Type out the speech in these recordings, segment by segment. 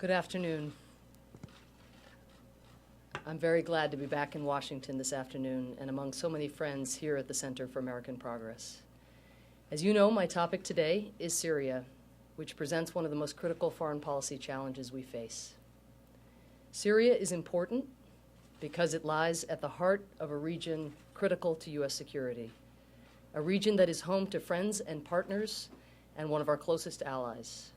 Good afternoon. I'm very glad to be back in Washington this afternoon and among so many friends here at the Center for American Progress. As you know, my topic today is Syria, which presents one of the most critical foreign policy challenges we face. Syria is important because it lies at the heart of a region critical to U.S. security, a region that is home to friends and partners and one of our closest allies.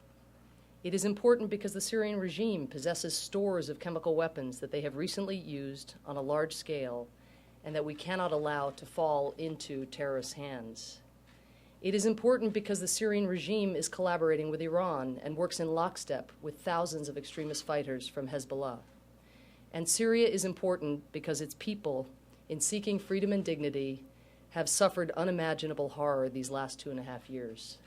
It is important because the Syrian regime possesses stores of chemical weapons that they have recently used on a large scale and that we cannot allow to fall into terrorist hands. It is important because the Syrian regime is collaborating with Iran and works in lockstep with thousands of extremist fighters from Hezbollah. And Syria is important because its people, in seeking freedom and dignity, have suffered unimaginable horror these last 2.5 years.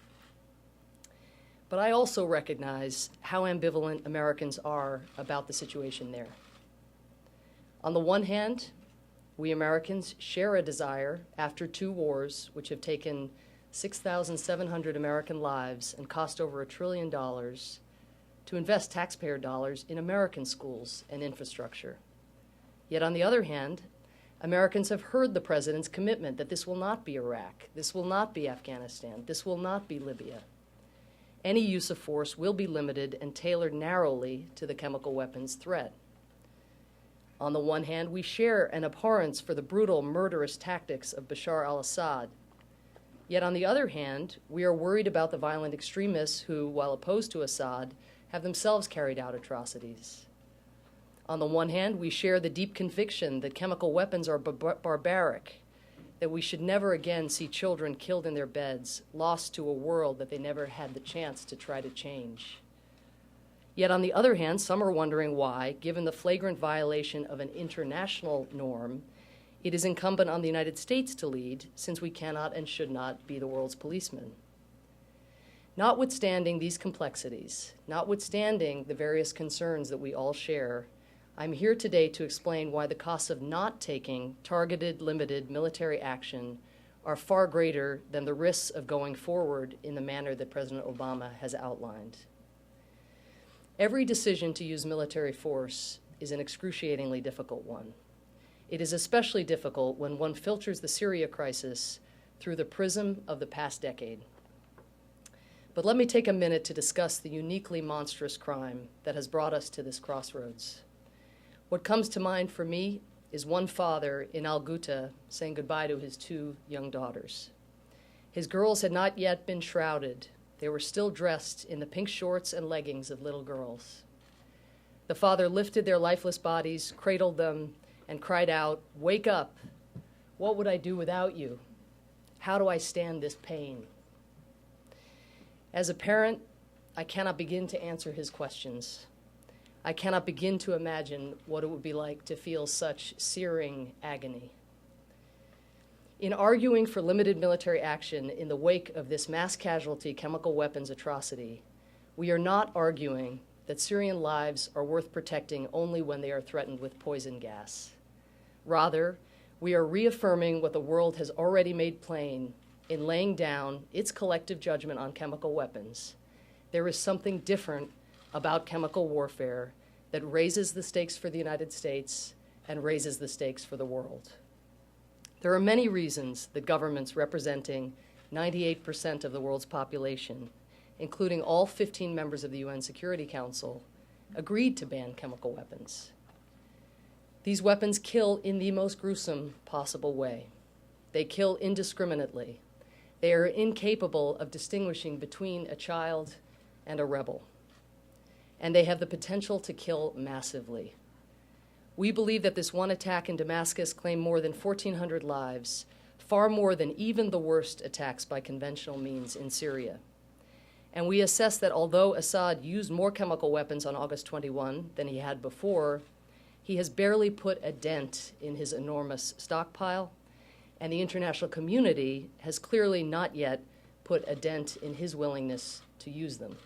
But I also recognize how ambivalent Americans are about the situation there. On the one hand, we Americans share a desire, after 2 wars, which have taken 6,700 American lives and cost over $1 trillion, to invest taxpayer dollars in American schools and infrastructure. Yet on the other hand, Americans have heard the President's commitment that this will not be Iraq, this will not be Afghanistan, this will not be Libya. Any use of force will be limited and tailored narrowly to the chemical weapons threat. On the one hand, we share an abhorrence for the brutal, murderous tactics of Bashar al-Assad. Yet on the other hand, we are worried about the violent extremists who, while opposed to Assad, have themselves carried out atrocities. On the one hand, we share the deep conviction that chemical weapons are barbaric, that we should never again see children killed in their beds, lost to a world that they never had the chance to try to change. Yet on the other hand, some are wondering why, given the flagrant violation of an international norm, it is incumbent on the United States to lead, since we cannot and should not be the world's policeman. Notwithstanding these complexities, notwithstanding the various concerns that we all share, I'm here today to explain why the costs of not taking targeted, limited military action are far greater than the risks of going forward in the manner that President Obama has outlined. Every decision to use military force is an excruciatingly difficult one. It is especially difficult when one filters the Syria crisis through the prism of the past decade. But let me take a minute to discuss the uniquely monstrous crime that has brought us to this crossroads. What comes to mind for me is one father in Al-Ghouta saying goodbye to his 2 young daughters. His girls had not yet been shrouded. They were still dressed in the pink shorts and leggings of little girls. The father lifted their lifeless bodies, cradled them, and cried out, "Wake up! What would I do without you? How do I stand this pain?" As a parent, I cannot begin to answer his questions. I cannot begin to imagine what it would be like to feel such searing agony. In arguing for limited military action in the wake of this mass casualty chemical weapons atrocity, we are not arguing that Syrian lives are worth protecting only when they are threatened with poison gas. Rather, we are reaffirming what the world has already made plain in laying down its collective judgment on chemical weapons. There is something different about chemical warfare that raises the stakes for the United States and raises the stakes for the world. There are many reasons that governments representing 98% of the world's population, including all 15 members of the UN Security Council, agreed to ban chemical weapons. These weapons kill in the most gruesome possible way. They kill indiscriminately. They are incapable of distinguishing between a child and a rebel. And they have the potential to kill massively. We believe that this one attack in Damascus claimed more than 1,400 lives, far more than even the worst attacks by conventional means in Syria. And we assess that although Assad used more chemical weapons on August 21 than he had before, he has barely put a dent in his enormous stockpile, and the international community has clearly not yet put a dent in his willingness to use them.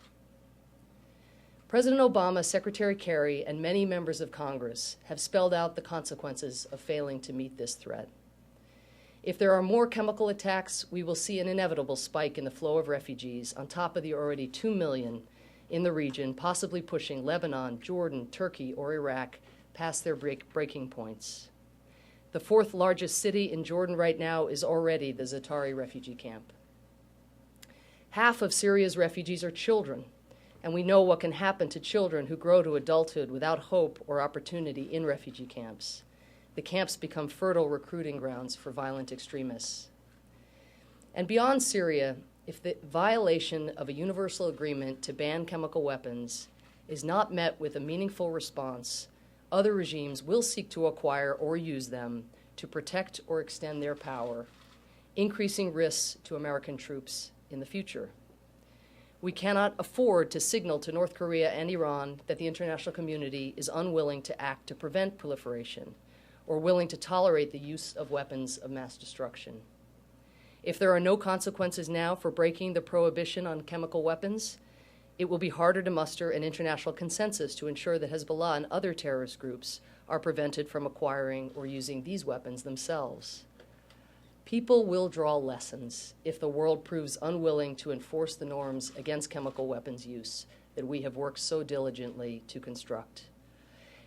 President Obama, Secretary Kerry, and many members of Congress have spelled out the consequences of failing to meet this threat. If there are more chemical attacks, we will see an inevitable spike in the flow of refugees on top of the already 2 million in the region, possibly pushing Lebanon, Jordan, Turkey, or Iraq past their breaking points. The fourth largest city in Jordan right now is already the Za'atari refugee camp. Half of Syria's refugees are children, and we know what can happen to children who grow to adulthood without hope or opportunity in refugee camps. The camps become fertile recruiting grounds for violent extremists. And beyond Syria, if the violation of a universal agreement to ban chemical weapons is not met with a meaningful response, other regimes will seek to acquire or use them to protect or extend their power, increasing risks to American troops in the future. We cannot afford to signal to North Korea and Iran that the international community is unwilling to act to prevent proliferation or willing to tolerate the use of weapons of mass destruction. If there are no consequences now for breaking the prohibition on chemical weapons, it will be harder to muster an international consensus to ensure that Hezbollah and other terrorist groups are prevented from acquiring or using these weapons themselves. People will draw lessons if the world proves unwilling to enforce the norms against chemical weapons use that we have worked so diligently to construct.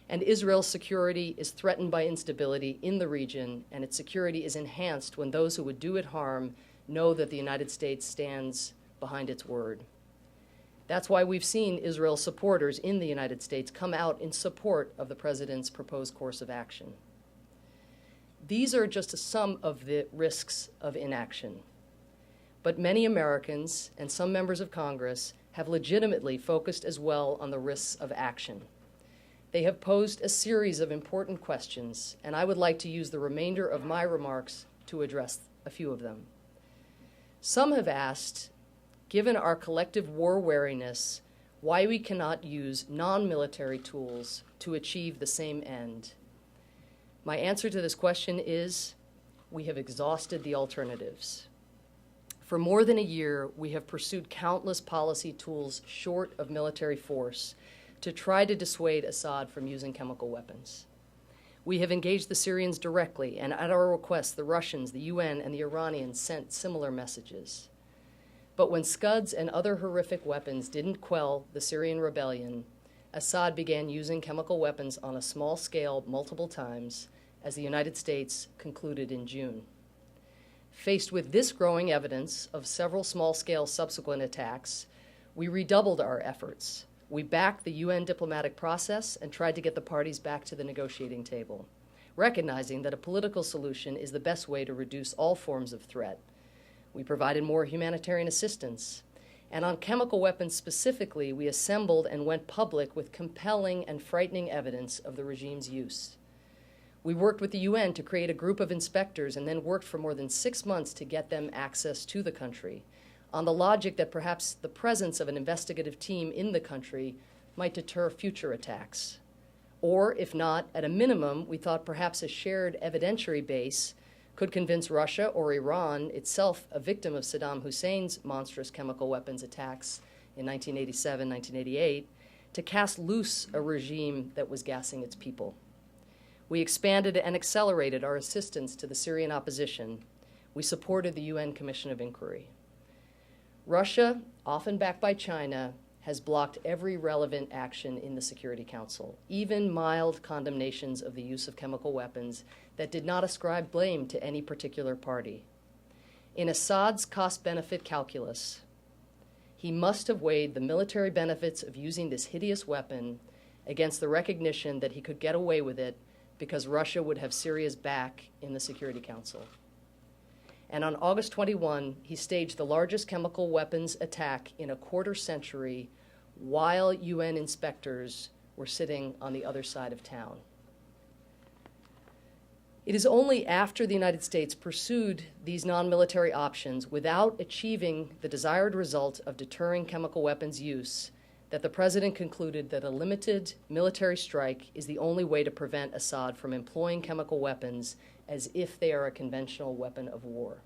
And Israel's security is threatened by instability in the region, and its security is enhanced when those who would do it harm know that the United States stands behind its word. That's why we've seen Israel's supporters in the United States come out in support of the president's proposed course of action. These are just some of the risks of inaction. But many Americans and some members of Congress have legitimately focused as well on the risks of action. They have posed a series of important questions, and I would like to use the remainder of my remarks to address a few of them. Some have asked, given our collective war wariness, why we cannot use non-military tools to achieve the same end. My answer to this question is, we have exhausted the alternatives. For more than a year, we have pursued countless policy tools short of military force to try to dissuade Assad from using chemical weapons. We have engaged the Syrians directly, and at our request, the Russians, the UN, and the Iranians sent similar messages. But when Scuds and other horrific weapons didn't quell the Syrian rebellion, Assad began using chemical weapons on a small scale multiple times, as the United States concluded in June. Faced with this growing evidence of several small-scale subsequent attacks, we redoubled our efforts. We backed the UN diplomatic process and tried to get the parties back to the negotiating table, recognizing that a political solution is the best way to reduce all forms of threat. We provided more humanitarian assistance. And on chemical weapons specifically, we assembled and went public with compelling and frightening evidence of the regime's use. We worked with the UN to create a group of inspectors and then worked for more than 6 months to get them access to the country, on the logic that perhaps the presence of an investigative team in the country might deter future attacks. Or, if not, at a minimum, we thought perhaps a shared evidentiary base could convince Russia or Iran, itself a victim of Saddam Hussein's monstrous chemical weapons attacks in 1987, 1988, to cast loose a regime that was gassing its people. We expanded and accelerated our assistance to the Syrian opposition. We supported the UN Commission of Inquiry. Russia, often backed by China, has blocked every relevant action in the Security Council, even mild condemnations of the use of chemical weapons that did not ascribe blame to any particular party. In Assad's cost-benefit calculus, he must have weighed the military benefits of using this hideous weapon against the recognition that he could get away with it because Russia would have Syria's back in the Security Council. And on August 21, he staged the largest chemical weapons attack in a quarter century while UN inspectors were sitting on the other side of town. It is only after the United States pursued these non-military options without achieving the desired result of deterring chemical weapons use that the president concluded that a limited military strike is the only way to prevent Assad from employing chemical weapons as if they are a conventional weapon of war.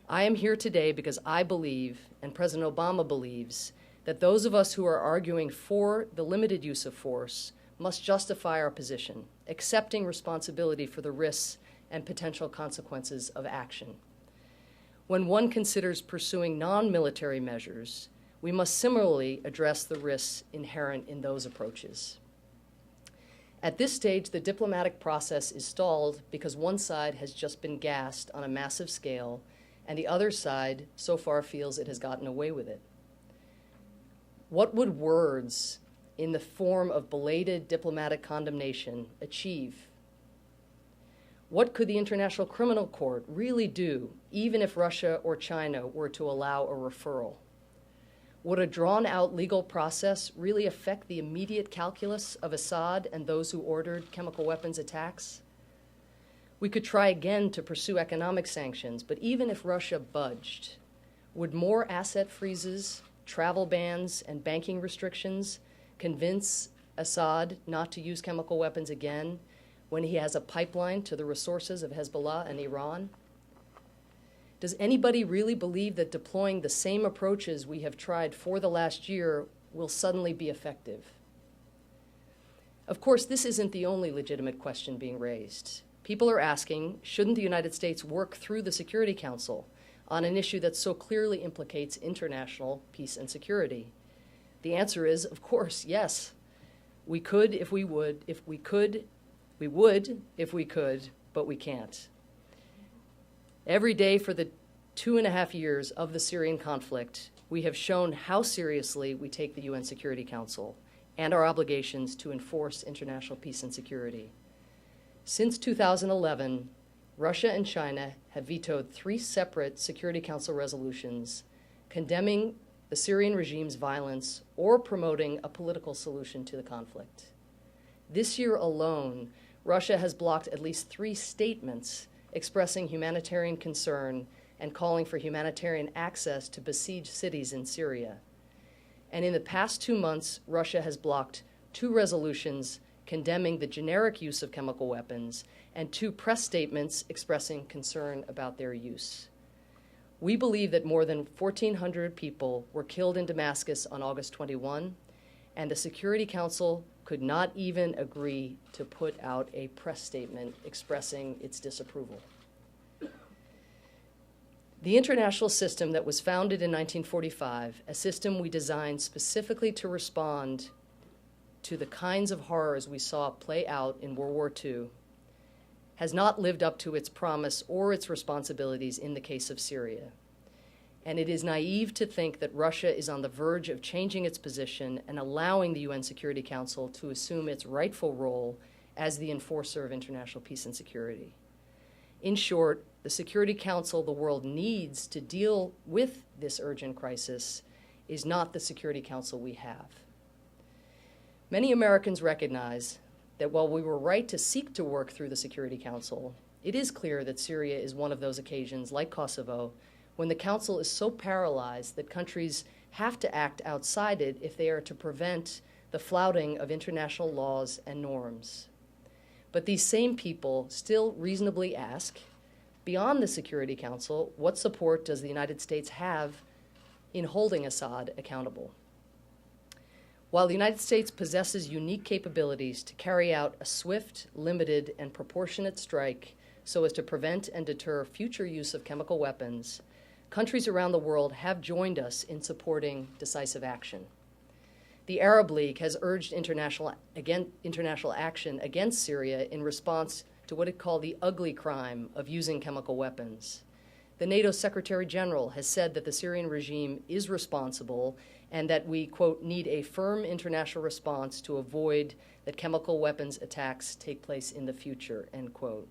I am here today because I believe, and President Obama believes, that those of us who are arguing for the limited use of force must justify our position, accepting responsibility for the risks and potential consequences of action. When one considers pursuing non-military measures, we must similarly address the risks inherent in those approaches. At this stage, the diplomatic process is stalled because one side has just been gassed on a massive scale, and the other side so far feels it has gotten away with it. What would words in the form of belated diplomatic condemnation achieve? What could the International Criminal Court really do, even if Russia or China were to allow a referral? Would a drawn-out legal process really affect the immediate calculus of Assad and those who ordered chemical weapons attacks? We could try again to pursue economic sanctions, but even if Russia budged, would more asset freezes, travel bans, and banking restrictions convince Assad not to use chemical weapons again when he has a pipeline to the resources of Hezbollah and Iran? Does anybody really believe that deploying the same approaches we have tried for the last year will suddenly be effective? Of course, this isn't the only legitimate question being raised. People are asking, shouldn't the United States work through the Security Council on an issue that so clearly implicates international peace and security? The answer is, of course, yes. We could if we would, we would if we could, but we can't. Every day for the 2.5 years of the Syrian conflict, we have shown how seriously we take the UN Security Council and our obligations to enforce international peace and security. Since 2011, Russia and China have vetoed 3 separate Security Council resolutions condemning the Syrian regime's violence or promoting a political solution to the conflict. This year alone, Russia has blocked at least 3 statements expressing humanitarian concern and calling for humanitarian access to besieged cities in Syria. And in the past 2 months, Russia has blocked 2 resolutions condemning the generic use of chemical weapons and 2 press statements expressing concern about their use. We believe that more than 1,400 people were killed in Damascus on August 21, and the Security Council could not even agree to put out a press statement expressing its disapproval. The international system that was founded in 1945, a system we designed specifically to respond to the kinds of horrors we saw play out in World War II, has not lived up to its promise or its responsibilities in the case of Syria. And it is naive to think that Russia is on the verge of changing its position and allowing the UN Security Council to assume its rightful role as the enforcer of international peace and security. In short, the Security Council the world needs to deal with this urgent crisis is not the Security Council we have. Many Americans recognize that while we were right to seek to work through the Security Council, it is clear that Syria is one of those occasions, like Kosovo, when the Council is so paralyzed that countries have to act outside it if they are to prevent the flouting of international laws and norms. But these same people still reasonably ask, beyond the Security Council, what support does the United States have in holding Assad accountable? While the United States possesses unique capabilities to carry out a swift, limited, and proportionate strike so as to prevent and deter future use of chemical weapons, countries around the world have joined us in supporting decisive action. The Arab League has urged international action against Syria in response to what it called the ugly crime of using chemical weapons. The NATO Secretary General has said that the Syrian regime is responsible and that we, quote, need a firm international response to avoid that chemical weapons attacks take place in the future, end quote.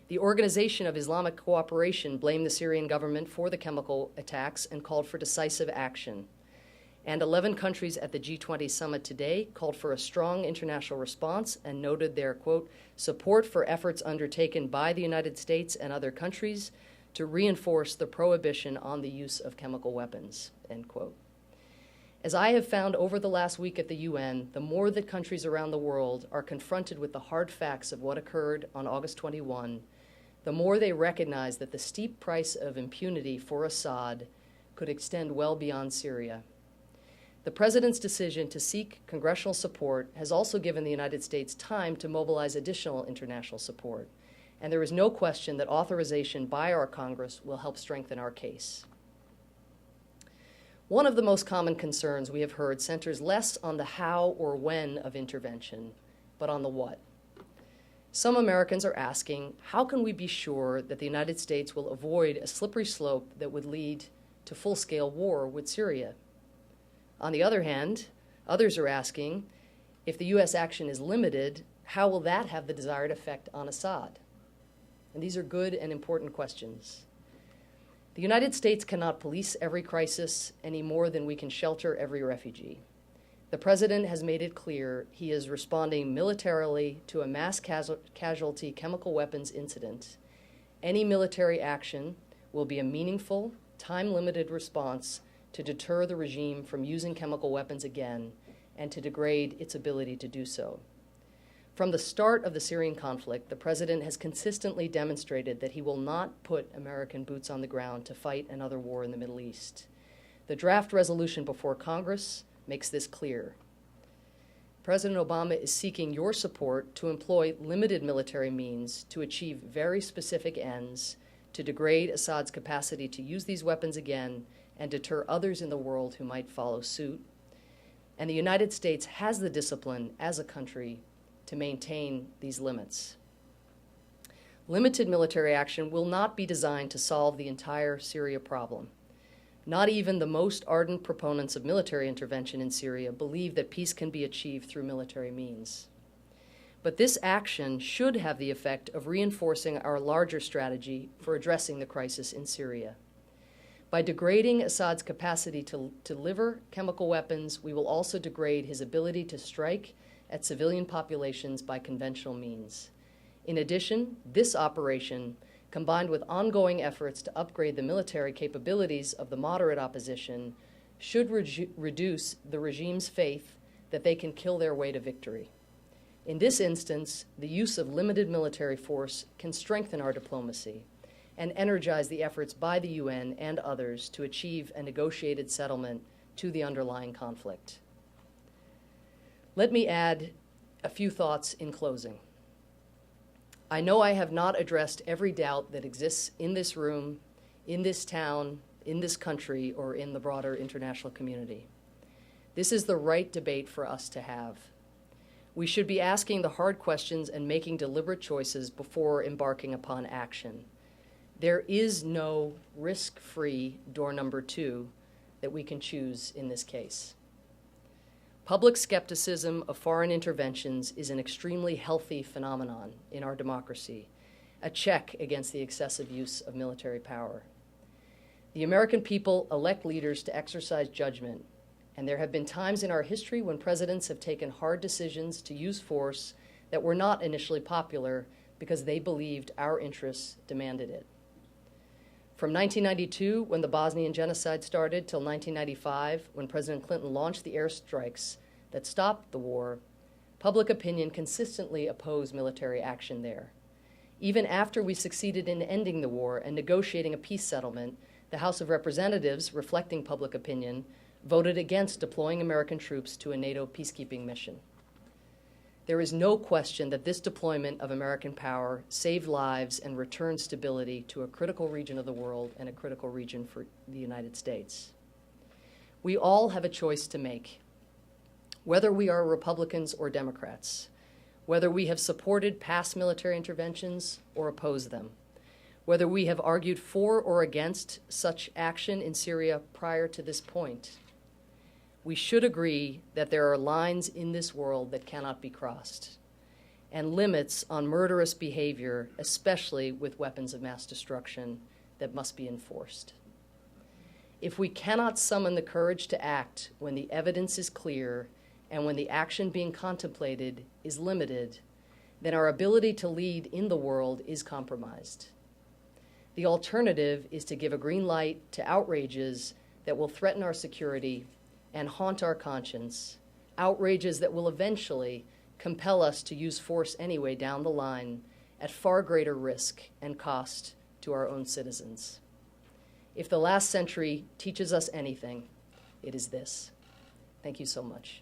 The Organization of Islamic Cooperation blamed the Syrian government for the chemical attacks and called for decisive action. And 11 countries at the G20 summit today called for a strong international response and noted their, quote, support for efforts undertaken by the United States and other countries to reinforce the prohibition on the use of chemical weapons, end quote. As I have found over the last week at the UN, the more that countries around the world are confronted with the hard facts of what occurred on August 21, the more they recognize that the steep price of impunity for Assad could extend well beyond Syria. The President's decision to seek congressional support has also given the United States time to mobilize additional international support, and there is no question that authorization by our Congress will help strengthen our case. One of the most common concerns we have heard centers less on the how or when of intervention, but on the what. Some Americans are asking, how can we be sure that the United States will avoid a slippery slope that would lead to full-scale war with Syria? On the other hand, others are asking, if the U.S. action is limited, how will that have the desired effect on Assad? And these are good and important questions. The United States cannot police every crisis any more than we can shelter every refugee. The President has made it clear he is responding militarily to a mass casualty chemical weapons incident. Any military action will be a meaningful, time-limited response to deter the regime from using chemical weapons again and to degrade its ability to do so. From the start of the Syrian conflict, the President has consistently demonstrated that he will not put American boots on the ground to fight another war in the Middle East. The draft resolution before Congress makes this clear. President Obama is seeking your support to employ limited military means to achieve very specific ends, to degrade Assad's capacity to use these weapons again and deter others in the world who might follow suit. And the United States has the discipline as a country to maintain these limits. Limited military action will not be designed to solve the entire Syria problem. Not even the most ardent proponents of military intervention in Syria believe that peace can be achieved through military means. But this action should have the effect of reinforcing our larger strategy for addressing the crisis in Syria. By degrading Assad's capacity to deliver chemical weapons, we will also degrade his ability to strike at civilian populations by conventional means. In addition, this operation, combined with ongoing efforts to upgrade the military capabilities of the moderate opposition, should reduce the regime's faith that they can kill their way to victory. In this instance, the use of limited military force can strengthen our diplomacy and energize the efforts by the UN and others to achieve a negotiated settlement to the underlying conflict. Let me add a few thoughts in closing. I know I have not addressed every doubt that exists in this room, in this town, in this country, or in the broader international community. This is the right debate for us to have. We should be asking the hard questions and making deliberate choices before embarking upon action. There is no risk-free door number 2 that we can choose in this case. Public skepticism of foreign interventions is an extremely healthy phenomenon in our democracy, a check against the excessive use of military power. The American people elect leaders to exercise judgment, and there have been times in our history when presidents have taken hard decisions to use force that were not initially popular because they believed our interests demanded it. From 1992, when the Bosnian genocide started, till 1995, when President Clinton launched the airstrikes that stopped the war, public opinion consistently opposed military action there. Even after we succeeded in ending the war and negotiating a peace settlement, the House of Representatives, reflecting public opinion, voted against deploying American troops to a NATO peacekeeping mission. There is no question that this deployment of American power saved lives and returned stability to a critical region of the world and a critical region for the United States. We all have a choice to make, whether we are Republicans or Democrats, whether we have supported past military interventions or opposed them, whether we have argued for or against such action in Syria prior to this point. We should agree that there are lines in this world that cannot be crossed, and limits on murderous behavior, especially with weapons of mass destruction, that must be enforced. If we cannot summon the courage to act when the evidence is clear and when the action being contemplated is limited, then our ability to lead in the world is compromised. The alternative is to give a green light to outrages that will threaten our security and haunt our conscience, outrages that will eventually compel us to use force anyway down the line at far greater risk and cost to our own citizens. If the last century teaches us anything, it is this. Thank you so much.